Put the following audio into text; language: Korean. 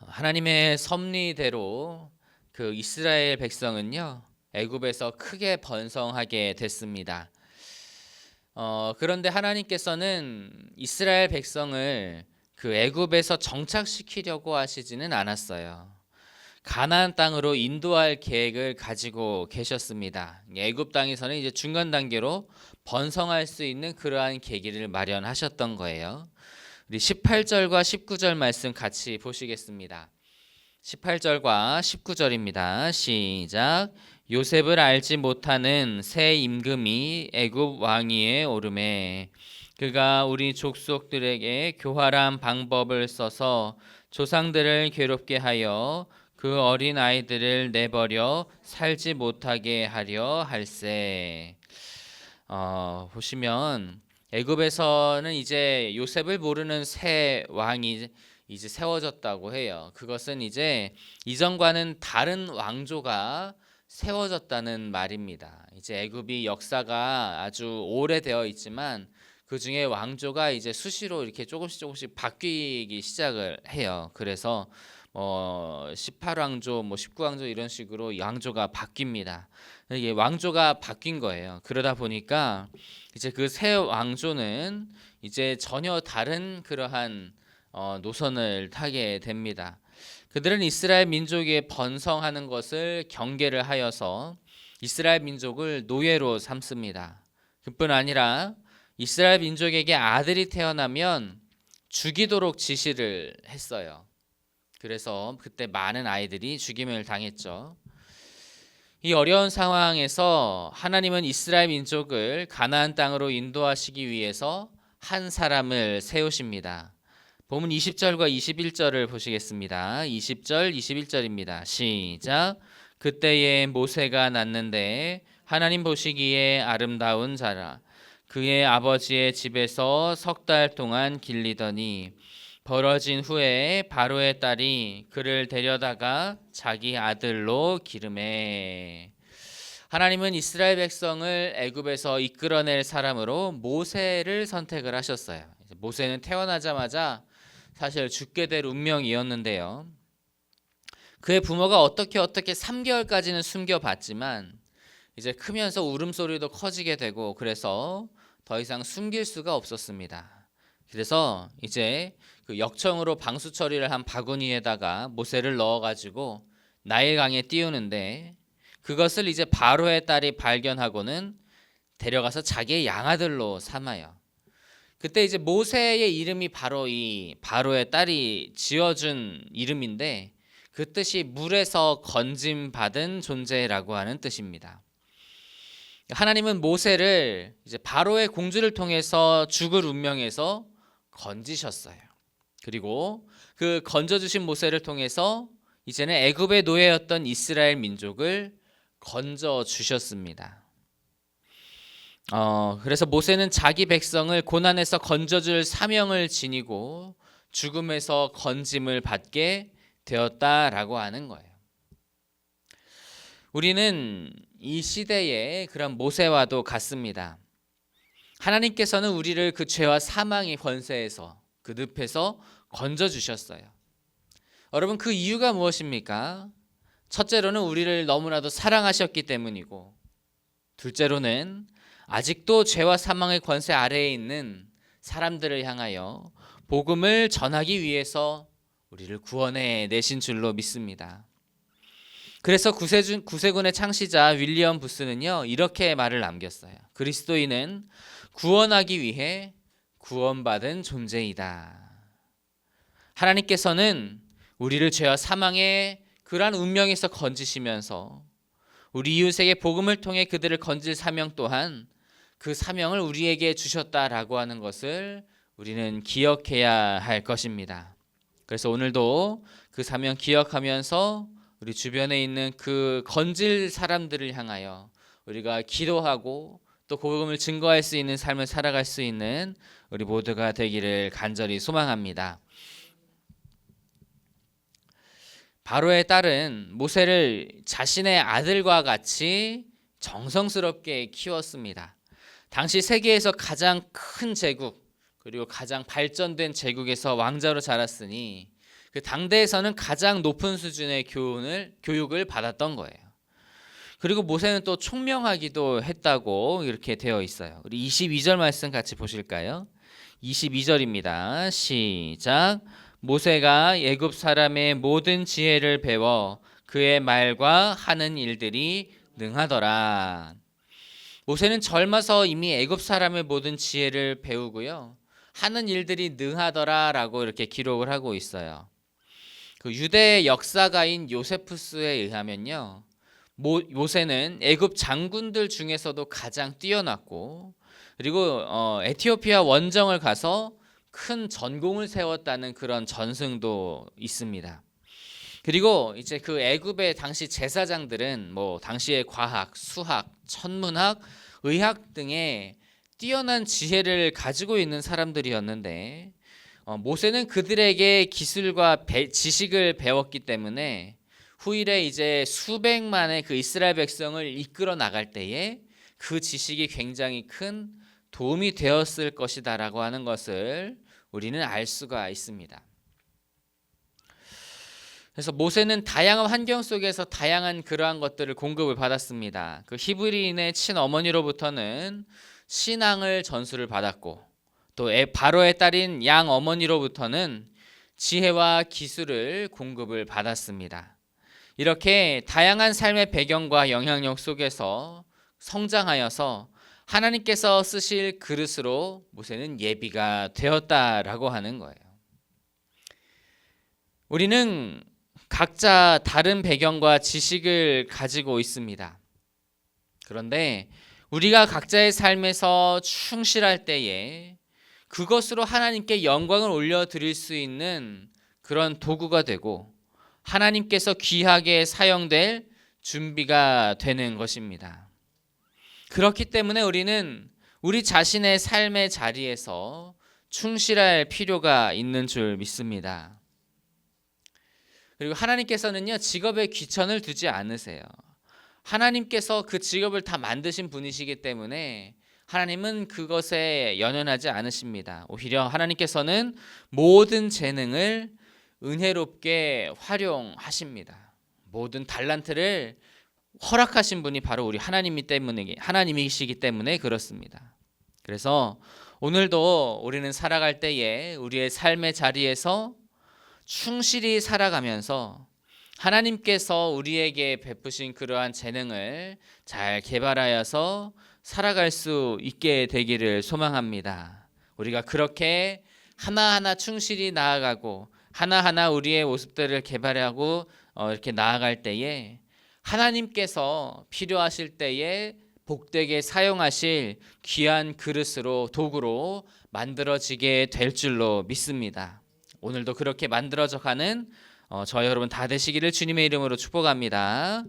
하나님의 섭리대로 그 이스라엘 백성은요, 애굽에서 크게 번성하게 됐습니다. 그런데 하나님께서는 이스라엘 백성을 그 애굽에서 정착시키려고 하시지는 않았어요. 가나안 땅으로 인도할 계획을 가지고 계셨습니다. 애굽 땅에서는 이제 중간 단계로 번성할 수 있는 그러한 계기를 마련하셨던 거예요. 우리 18절과 19절 말씀 같이 보시겠습니다. 18절과 19절입니다. 시작. 요셉을 알지 못하는 새 임금이 애굽 왕위에 오르매 그가 우리 족속들에게 교활한 방법을 써서 조상들을 괴롭게 하여 그 어린 아이들을 내버려 살지 못하게 하려 할세. 보시면 애굽에서는 이제 요셉을 모르는 새 왕이 이제 세워졌다고 해요. 그것은 이제 이전과는 다른 왕조가 세워졌다는 말입니다. 이제 애굽이 역사가 아주 오래되어 있지만 그 중에 왕조가 이제 수시로 이렇게 조금씩 바뀌기 시작을 해요. 그래서 18왕조, 19왕조 이런 식으로 왕조가 바뀝니다. 이게 왕조가 바뀐 거예요. 그러다 보니까 이제 그 새 왕조는 이제 전혀 다른 그러한 노선을 타게 됩니다. 그들은 이스라엘 민족에 번성하는 것을 경계를 하여서 이스라엘 민족을 노예로 삼습니다. 그뿐 아니라 이스라엘 민족에게 아들이 태어나면 죽이도록 지시를 했어요. 그래서 그때 많은 아이들이 죽임을 당했죠. 이 어려운 상황에서 하나님은 이스라엘 민족을 가나안 땅으로 인도하시기 위해서 한 사람을 세우십니다. 본문 20절과 21절을 보시겠습니다. 20절, 21절입니다. 시작. 그때에 모세가 났는데 하나님 보시기에 아름다운 자라. 그의 아버지의 집에서 석 달 동안 길리더니 벌어진 후에 바로의 딸이 그를 데려다가 자기 아들로 기르매. 하나님은 이스라엘 백성을 애굽에서 이끌어낼 사람으로 모세를 선택을 하셨어요. 모세는 태어나자마자 사실 죽게 될 운명이었는데요. 그의 부모가 어떻게 3개월까지는 숨겨봤지만 이제 크면서 울음소리도 커지게 되고 그래서 더 이상 숨길 수가 없었습니다. 그래서 이제 그 역청으로 방수 처리를 한 바구니에다가 모세를 넣어가지고 나일강에 띄우는데 그것을 이제 바로의 딸이 발견하고는 데려가서 자기의 양아들로 삼아요. 그때 이제 모세의 이름이 바로 이 바로의 딸이 지어준 이름인데 그 뜻이 물에서 건짐 받은 존재라고 하는 뜻입니다. 하나님은 모세를 이제 바로의 공주를 통해서 죽을 운명에서 건지셨어요. 그리고 그 건져주신 모세를 통해서 이제는 애굽의 노예였던 이스라엘 민족을 건져 주셨습니다. 그래서 모세는 자기 백성을 고난에서 건져줄 사명을 지니고 죽음에서 건짐을 받게 되었다라고 하는 거예요. 우리는 이 시대의 그런 모세와도 같습니다. 하나님께서는 우리를 그 죄와 사망의 권세에서 그 늪에서 건져 주셨어요. 여러분, 그 이유가 무엇입니까? 첫째로는 우리를 너무나도 사랑하셨기 때문이고, 둘째로는 아직도 죄와 사망의 권세 아래에 있는 사람들을 향하여 복음을 전하기 위해서 우리를 구원해 내신 줄로 믿습니다. 그래서 구세군의 창시자 윌리엄 부스는요, 이렇게 말을 남겼어요. 그리스도인은 구원하기 위해 구원받은 존재이다. 하나님께서는 우리를 죄와 사망의 그러한 운명에서 건지시면서 우리 이웃에게 복음을 통해 그들을 건질 사명 또한 그 사명을 우리에게 주셨다라고 하는 것을 우리는 기억해야 할 것입니다. 그래서 오늘도 그 사명 기억하면서 우리 주변에 있는 그 건질 사람들을 향하여 우리가 기도하고 또 복음을 증거할 수 있는 삶을 살아갈 수 있는 우리 모두가 되기를 간절히 소망합니다. 바로의 딸은 모세를 자신의 아들과 같이 정성스럽게 키웠습니다. 당시 세계에서 가장 큰 제국 그리고 가장 발전된 제국에서 왕자로 자랐으니 그 당대에서는 가장 높은 수준의 교육을 받았던 거예요. 그리고 모세는 또 총명하기도 했다고 이렇게 되어 있어요. 우리 22절 말씀 같이 보실까요? 22절입니다. 시작. 모세가 애굽 사람의 모든 지혜를 배워 그의 말과 하는 일들이 능하더라. 모세는 젊어서 이미 애굽 사람의 모든 지혜를 배우고요. 하는 일들이 능하더라라고 이렇게 기록을 하고 있어요. 그 유대 역사가인 요세푸스에 의하면요. 모세는 애굽 장군들 중에서도 가장 뛰어났고 그리고 에티오피아 원정을 가서 큰 전공을 세웠다는 그런 전승도 있습니다. 그리고 이제 그 애굽의 당시 제사장들은 뭐 당시의 과학, 수학, 천문학, 의학 등의 뛰어난 지혜를 가지고 있는 사람들이었는데 모세는 그들에게 기술과 지식을 배웠기 때문에 후일에 이제 수백만의 그 이스라엘 백성을 이끌어 나갈 때에 그 지식이 굉장히 큰 도움이 되었을 것이다라고 하는 것을 우리는 알 수가 있습니다. 그래서 모세는 다양한 환경 속에서 다양한 그러한 것들을 공급을 받았습니다. 그 히브리인의 친어머니로부터는 신앙을 전수를 받았고 또 바로의 딸인 양 어머니로부터는 지혜와 기술을 공급을 받았습니다. 이렇게 다양한 삶의 배경과 영향력 속에서 성장하여서 하나님께서 쓰실 그릇으로 모세는 예비가 되었다라고 하는 거예요. 우리는 각자 다른 배경과 지식을 가지고 있습니다. 그런데 우리가 각자의 삶에서 충실할 때에 그것으로 하나님께 영광을 올려드릴 수 있는 그런 도구가 되고 하나님께서 귀하게 사용될 준비가 되는 것입니다. 그렇기 때문에 우리는 우리 자신의 삶의 자리에서 충실할 필요가 있는 줄 믿습니다. 그리고 하나님께서는요, 직업에 귀천을 두지 않으세요. 하나님께서 그 직업을 다 만드신 분이시기 때문에 하나님은 그것에 연연하지 않으십니다. 오히려 하나님께서는 모든 재능을 은혜롭게 활용하십니다. 모든 달란트를 허락하신 분이 바로 우리 하나님이시기 때문에 그렇습니다. 그래서 오늘도 우리는 살아갈 때에 우리의 삶의 자리에서 충실히 살아가면서 하나님께서 우리에게 베푸신 그러한 재능을 잘 개발하여서 살아갈 수 있게 되기를 소망합니다. 우리가 그렇게 하나하나 충실히 나아가고 하나하나 우리의 모습들을 개발하고 이렇게 나아갈 때에 하나님께서 필요하실 때에 복되게 사용하실 귀한 그릇으로 도구로 만들어지게 될 줄로 믿습니다. 오늘도 그렇게 만들어져 가는 저 여러분 다 되시기를 주님의 이름으로 축복합니다.